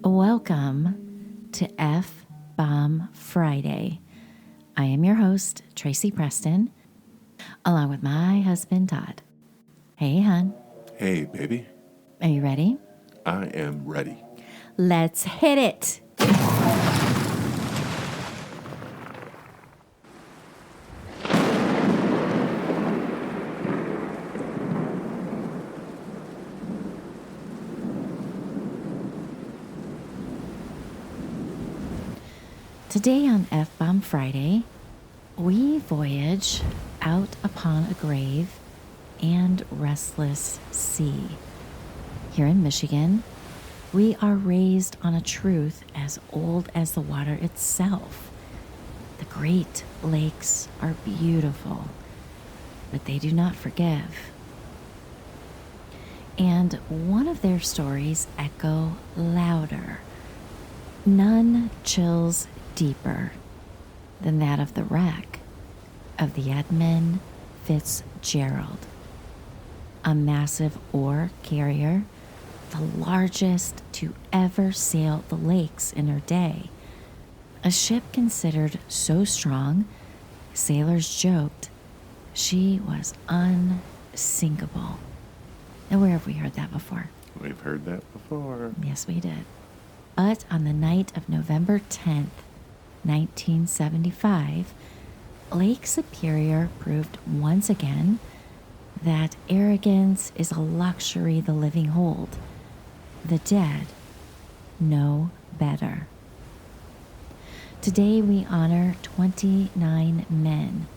Welcome to F-Bomb Friday. I am your host, Tracy Preston, along with my husband, Todd. Hey, hon. Hey, baby. Are you ready? I am ready. Let's hit it. Today on F-Bomb Friday, we voyage out upon a grave and restless sea. Here in Michigan, we are raised on a truth as old as the water itself. The Great Lakes are beautiful, but they do not forgive. And one of their stories echo louder. None chills deeper than that of the wreck of the Edmund Fitzgerald, a massive ore carrier, the largest to ever sail the lakes in her day. A ship considered so strong, sailors joked she was unsinkable. Now, where have we heard that before? We've heard that before. Yes, we did. But on the night of November 10th, 1975, Lake Superior proved once again that arrogance is a luxury the living hold. The dead know better. Today we honor 29 men,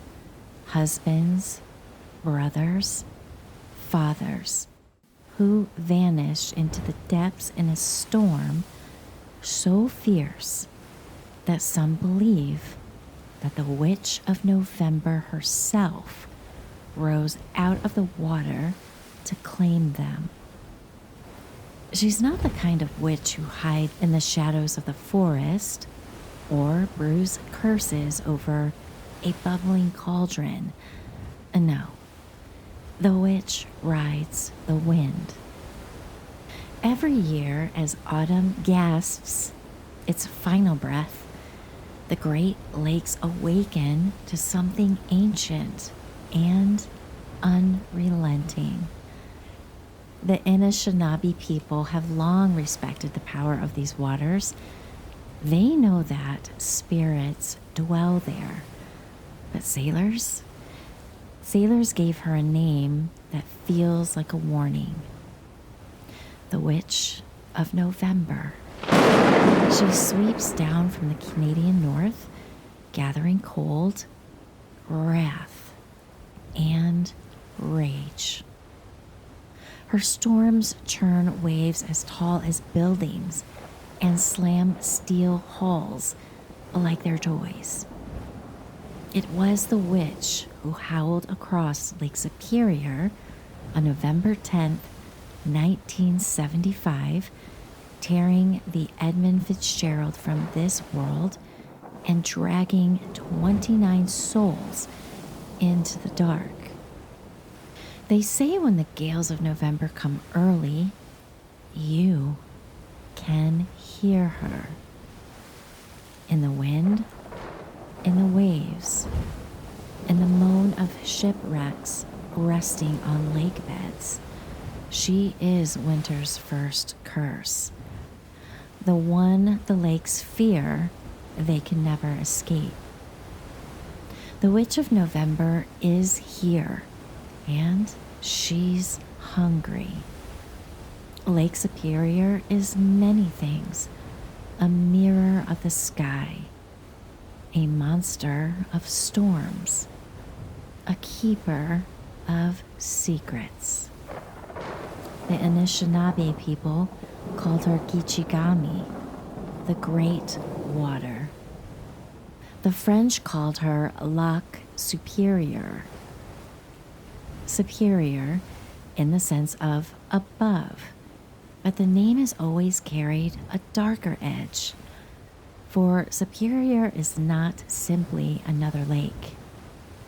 husbands, brothers, fathers, who vanished into the depths in a storm so fierce that some believe that the Witch of November herself rose out of the water to claim them. She's not the kind of witch who hides in the shadows of the forest or brews curses over a bubbling cauldron. No, the witch rides the wind. Every year, as autumn gasps its final breath, the Great Lakes awaken to something ancient and unrelenting. The Anishinaabe people have long respected the power of these waters. They know that spirits dwell there. But sailors gave her a name that feels like a warning. The Witch of November. She sweeps down from the Canadian North, gathering cold, wrath, and rage. Her storms churn waves as tall as buildings and slam steel hulls like their toys. It was the witch who howled across Lake Superior on November 10th, 1975, tearing the Edmund Fitzgerald from this world and dragging 29 souls into the dark. They say when the gales of November come early, you can hear her. In the wind, in the waves, in the moan of shipwrecks resting on lake beds. She is winter's first curse. The one the lakes fear, they can never escape. The Witch of November is here, and she's hungry. Lake Superior is many things: a mirror of the sky, a monster of storms, a keeper of secrets. The Anishinaabe people called her Gichigami, the Great Water. The French called her Lac Superior. Superior in the sense of above, but the name has always carried a darker edge. For Superior is not simply another lake.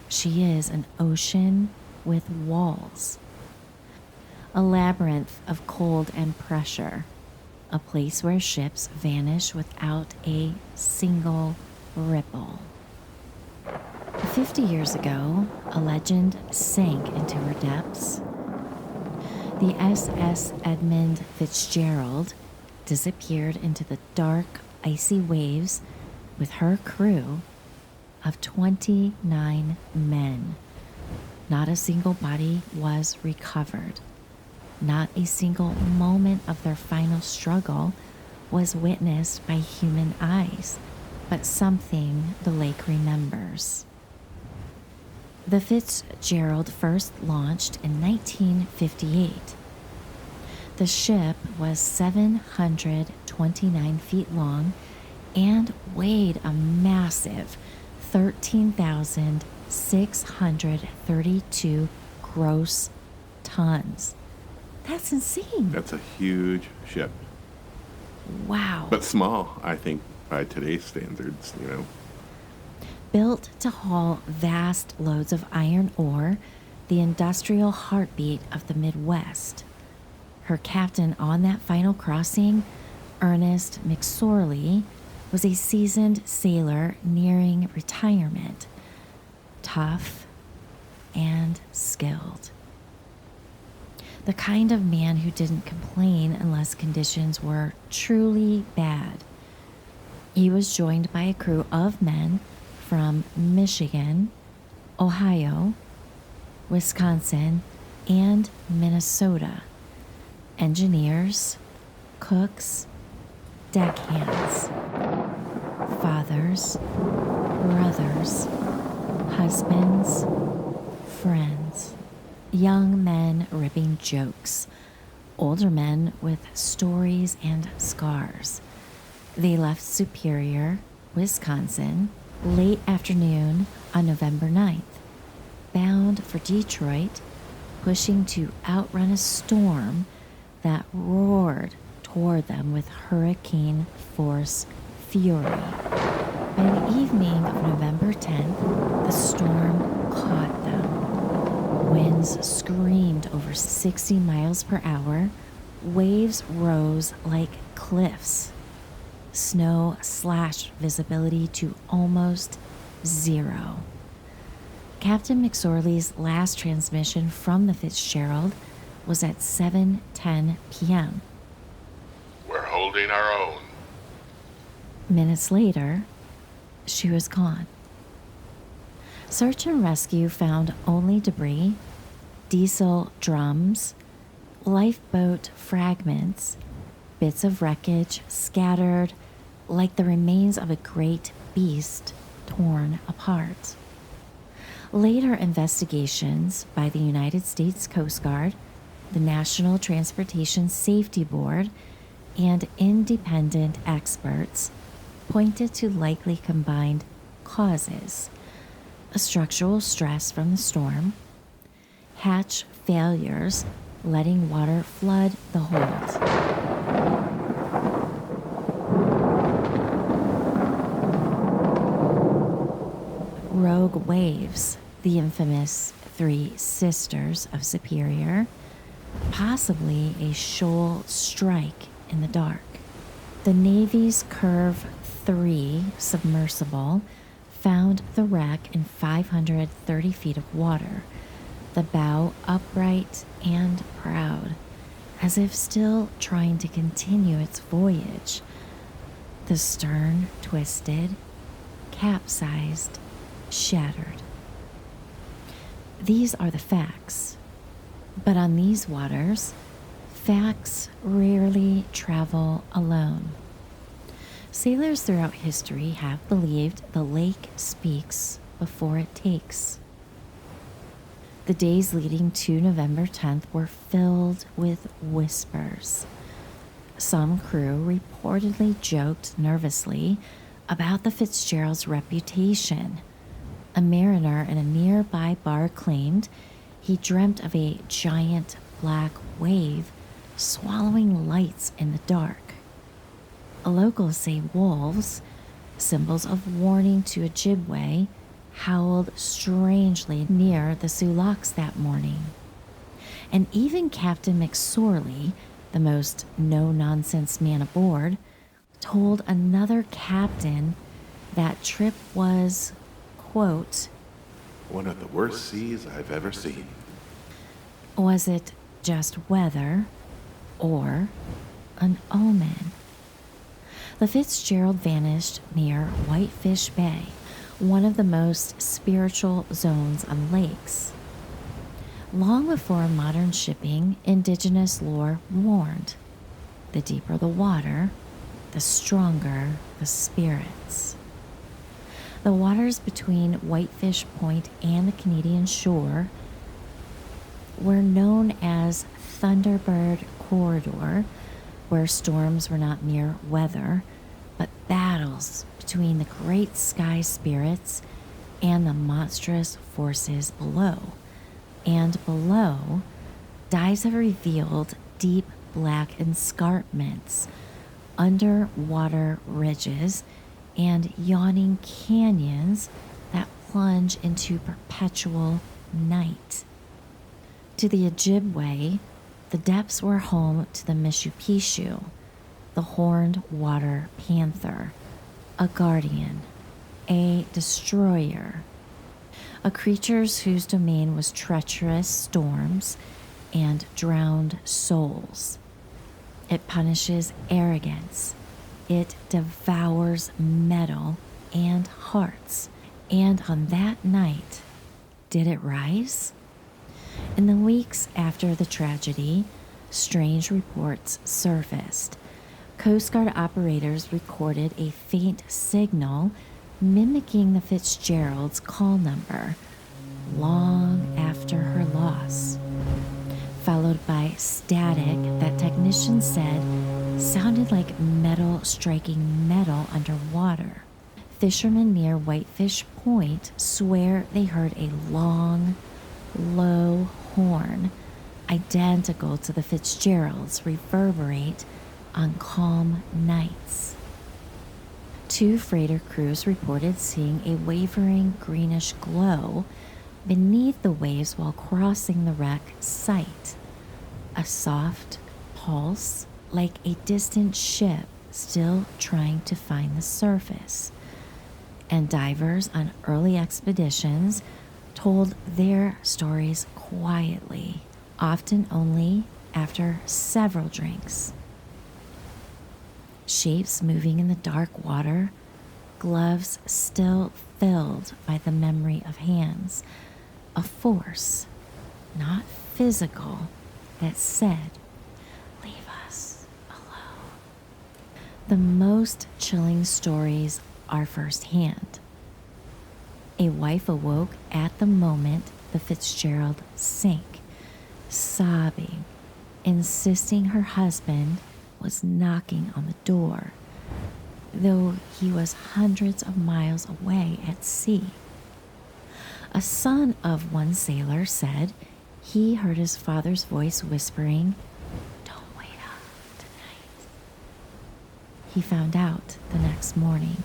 She is an ocean with walls, a labyrinth of cold and pressure, a place where ships vanish without a single ripple. 50 years ago, a legend sank into her depths. The SS Edmund Fitzgerald disappeared into the dark, icy waves with her crew of 29 men. Not a single body was recovered. Not a single moment of their final struggle was witnessed by human eyes, but something the lake remembers. The Fitzgerald first launched in 1958. The ship was 729 feet long and weighed a massive 13,632 gross tons. That's insane. That's a huge ship. Wow. But small, I think, by today's standards, Built to haul vast loads of iron ore, the industrial heartbeat of the Midwest. Her captain on that final crossing, Ernest McSorley, was a seasoned sailor nearing retirement, tough and skilled. The kind of man who didn't complain unless conditions were truly bad. He was joined by a crew of men from Michigan, Ohio, Wisconsin, and Minnesota. Engineers, cooks, deckhands, fathers, brothers, husbands, friends, young men ripping jokes, older men with stories and scars. They left Superior, Wisconsin, late afternoon on November 9th, bound for Detroit, pushing to outrun a storm that roared toward them with hurricane force fury. By the evening of November 10th, the storm caught them. Winds screamed over 60 miles per hour. Waves rose like cliffs. Snow slashed visibility to almost zero. Captain McSorley's last transmission from the Fitzgerald was at 7:10 p.m. We're holding our own. Minutes later, she was gone. Search and rescue found only debris, diesel drums, lifeboat fragments, bits of wreckage scattered like the remains of a great beast torn apart. Later investigations by the United States Coast Guard, the National Transportation Safety Board, and independent experts pointed to likely combined causes: a structural stress from the storm, hatch failures letting water flood the hold, rogue waves, the infamous Three Sisters of Superior, possibly a shoal strike in the dark. The Navy's CURV-III submersible found the wreck in 530 feet of water, the bow upright and proud, as if still trying to continue its voyage. The stern twisted, capsized, shattered. These are the facts. But on these waters, facts rarely travel alone. Sailors throughout history have believed the lake speaks before it takes. The days leading to November 10th were filled with whispers. Some crew reportedly joked nervously about the Fitzgerald's reputation. A mariner in a nearby bar claimed he dreamt of a giant black wave swallowing lights in the dark. Locals say wolves, symbols of warning to Ojibwe, howled strangely near the Sulaks that morning. And even Captain McSorley, the most no-nonsense man aboard, told another captain that trip was, quote, One of the worst seas I've ever seen. was it just weather or an omen? The Fitzgerald vanished near Whitefish Bay, one of the most spiritual zones on lakes. Long before modern shipping, indigenous lore warned, the deeper the water, the stronger the spirits. The waters between Whitefish Point and the Canadian shore were known as Thunderbird Corridor, where storms were not mere weather, but battles between the great sky spirits and the monstrous forces below. And below, dives have revealed deep black escarpments, underwater ridges, and yawning canyons that plunge into perpetual night. To the Ojibwe, the depths were home to the Mishipeshu, the horned water panther, a guardian, a destroyer, a creature whose domain was treacherous storms and drowned souls. It punishes arrogance. It devours metal and hearts. And on that night, did it rise? In the weeks after the tragedy, strange reports surfaced. Coast Guard operators recorded a faint signal mimicking the Fitzgerald's call number long after her loss, followed by static that technicians said sounded like metal striking metal underwater. Fishermen near Whitefish Point swear they heard a long, low horn, identical to the Fitzgeralds, reverberate on calm nights. 2 freighter crews reported seeing a wavering greenish glow beneath the waves while crossing the wreck site. A soft pulse, like a distant ship still trying to find the surface. And divers on early expeditions told their stories quietly, often only after several drinks. Shapes moving in the dark water, gloves still filled by the memory of hands, a force, not physical, that said, "Leave us alone." The most chilling stories are firsthand. A wife awoke at the moment the Fitzgerald sank, sobbing, insisting her husband was knocking on the door, though he was hundreds of miles away at sea. A son of one sailor said he heard his father's voice whispering, "Don't wait up tonight." He found out the next morning.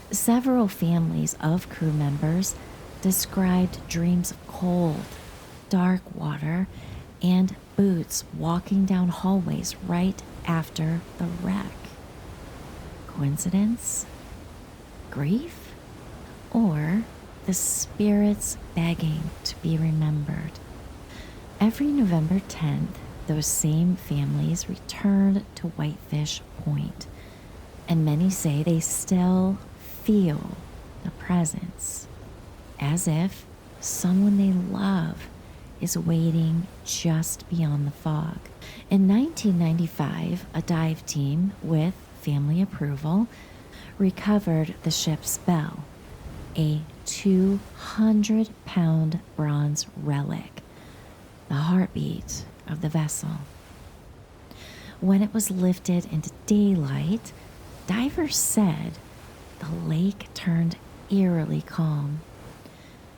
Several families of crew members described dreams of cold, dark water and boots walking down hallways right after the wreck. Coincidence? Grief? Or the spirits begging to be remembered? Every November 10th, those same families returned to Whitefish Point, and many say they still feel the presence, as if someone they love is waiting just beyond the fog. In 1995, a dive team, with family approval, recovered the ship's bell, a 200-pound bronze relic, the heartbeat of the vessel. When it was lifted into daylight, divers said the lake turned eerily calm.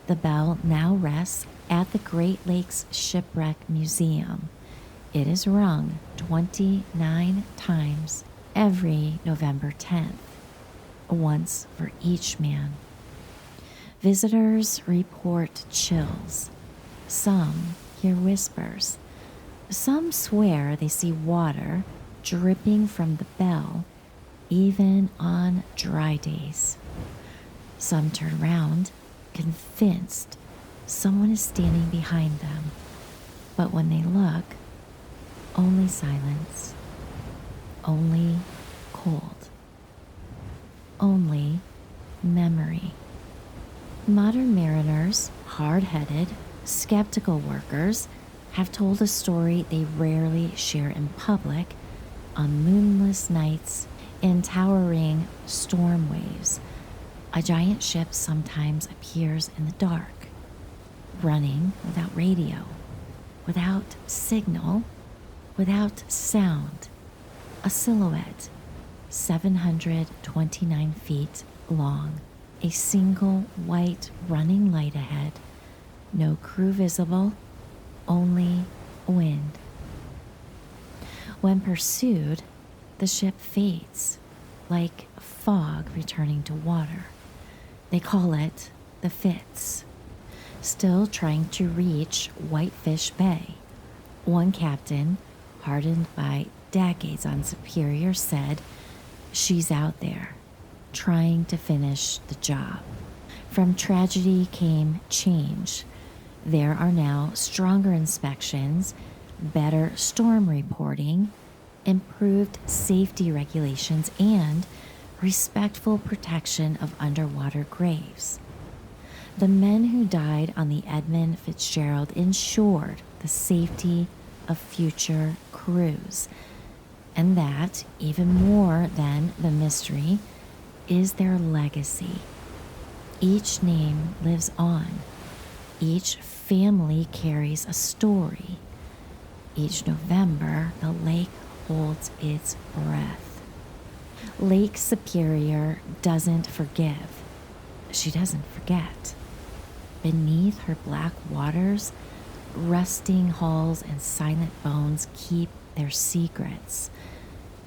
The bell now rests at the Great Lakes Shipwreck Museum. It is rung 29 times every November 10th, once for each man. Visitors report chills. Some hear whispers, Some swear they see water dripping from the bell even on dry days. Some turn around, convinced someone is standing behind them. But when they look, only silence, only cold, only memory. Modern mariners, hard-headed, skeptical workers, have told a story they rarely share in public on moonless nights in towering storm waves. A giant ship sometimes appears in the dark, running without radio, without signal, without sound. A silhouette, 729 feet long, a single white running light ahead, no crew visible, only wind. When pursued, the ship fades, like fog returning to water. They call it the Fitz, still trying to reach Whitefish Bay. One captain, hardened by decades on Superior, said, "She's out there, trying to finish the job." From tragedy came change. There are now stronger inspections, better storm reporting, improved safety regulations, and respectful protection of underwater graves. The men who died on the Edmund Fitzgerald ensured the safety of future crews, and that, even more than the mystery, is their legacy. Each name lives on. Each family carries a story. Each November, the lake holds its breath. Lake Superior doesn't forgive. She doesn't forget. Beneath her black waters, rusting hulls and silent bones keep their secrets.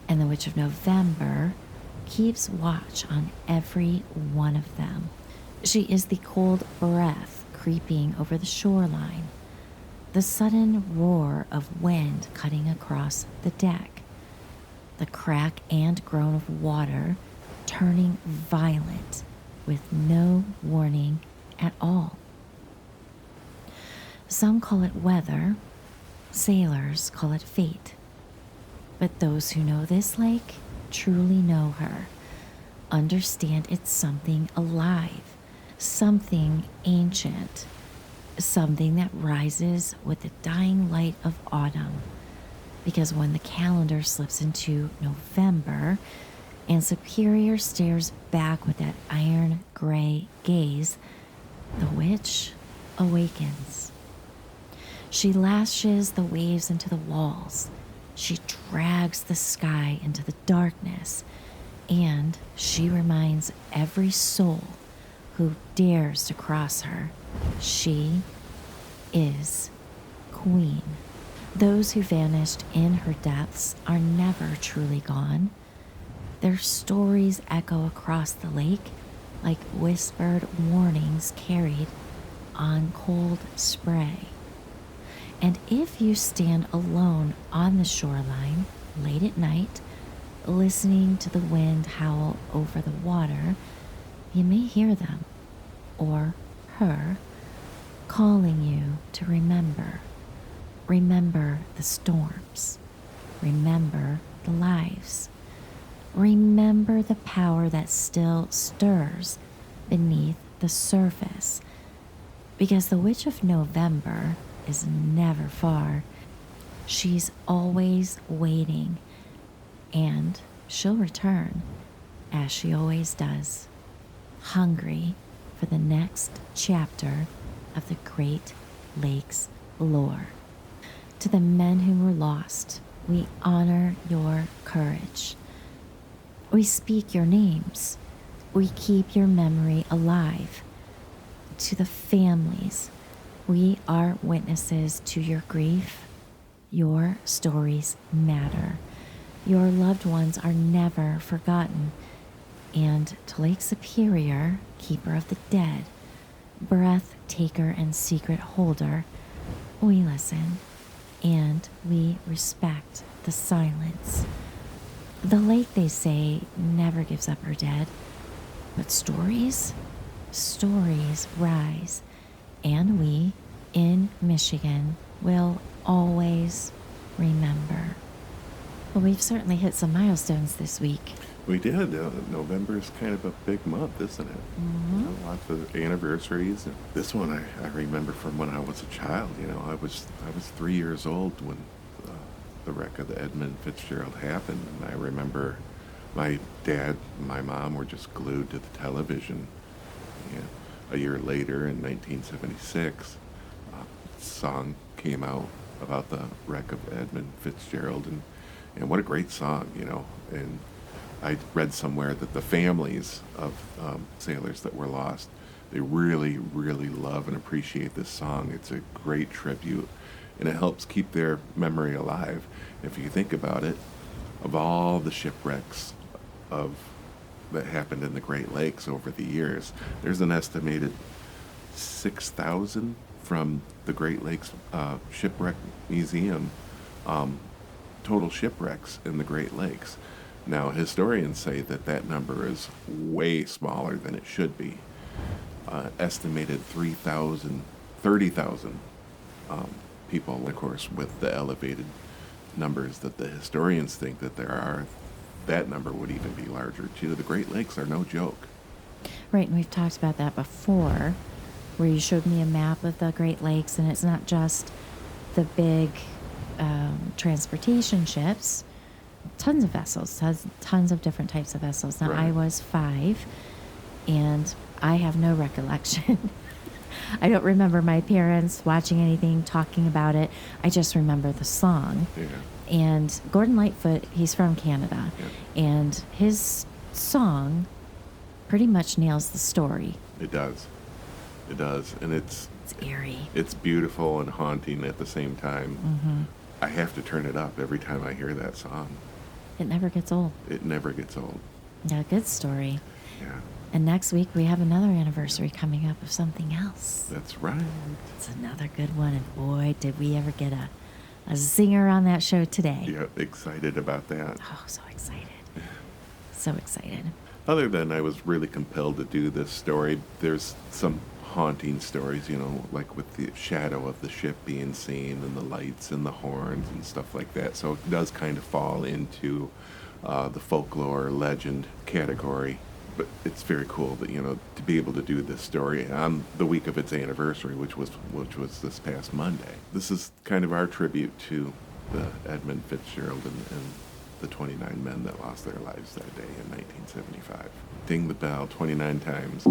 And the Witch of November keeps watch on every one of them. She is the cold breath creeping over the shoreline, the sudden roar of wind cutting across the deck, the crack and groan of water turning violent with no warning at all. Some call it weather, sailors call it fate. But those who know this lake truly know her, understand it's something alive, something ancient, something that rises with the dying light of autumn. Because when the calendar slips into November and Superior stares back with that iron gray gaze, the witch awakens. She lashes the waves into the walls. She drags the sky into the darkness, and she reminds every soul who dares to cross her, she is queen. Those who vanished in her depths are never truly gone. Their stories echo across the lake like whispered warnings carried on cold spray. And if you stand alone on the shoreline late at night, listening to the wind howl over the water, you may hear them, or her, calling you to remember. Remember the storms. Remember the lives. Remember the power that still stirs beneath the surface. Because the Witch of November is never far. She's always waiting, and she'll return, as she always does, hungry for the next chapter of the Great Lakes lore. To the men who were lost, we honor your courage. We speak your names. We keep your memory alive. To the families, we are witnesses to your grief. Your stories matter. Your loved ones are never forgotten. And to Lake Superior, keeper of the dead, breath taker and secret holder, we listen. and we respect the silence. The lake, they say, never gives up her dead, but stories rise, and we in Michigan will always remember. Well, we've certainly hit some milestones this week. We did. November is kind of a big month, isn't it? Mm-hmm. Lots of anniversaries. And this one I remember from when I was a child. I was 3 years old when the wreck of the Edmund Fitzgerald happened, and I remember my dad and my mom were just glued to the television. And a year later, in 1976, a song came out about the wreck of Edmund Fitzgerald, and what a great song, and I read somewhere that the families of sailors that were lost, they really, really love and appreciate this song. It's a great tribute, and it helps keep their memory alive. If you think about it, of all the shipwrecks that happened in the Great Lakes over the years, there's an estimated 6,000 from the Great Lakes Shipwreck Museum, total shipwrecks in the Great Lakes. Now, historians say that number is way smaller than it should be. Estimated 30,000 people, of course, with the elevated numbers that the historians think that there are, that number would even be larger too. The Great Lakes are no joke. Right, and we've talked about that before, where you showed me a map of the Great Lakes, and it's not just the big transportation ships, tons of vessels, tons of different types of vessels. Now, Right. I was 5, and I have no recollection. I don't remember my parents watching anything, talking about it. I just remember the song. Yeah. And Gordon Lightfoot, he's from Canada, and his song pretty much nails the story. It does, and it's eerie. It's beautiful and haunting at the same time. Mm-hmm. I have to turn it up every time I hear that song. It never gets old. It never gets old. Yeah, good story. Yeah. And next week we have another anniversary coming up of something else. That's right. It's another good one, and boy, did we ever get a zinger on that show today. Yeah, excited about that. Oh, so excited. So excited. Other than I was really compelled to do this story, there's some haunting stories, like with the shadow of the ship being seen and the lights and the horns and stuff like that. So it does kind of fall into the folklore legend category. But it's very cool that, to be able to do this story on the week of its anniversary, which was this past Monday. This is kind of our tribute to the Edmund Fitzgerald and the 29 men that lost their lives that day in 1975. Ding the bell 29 times.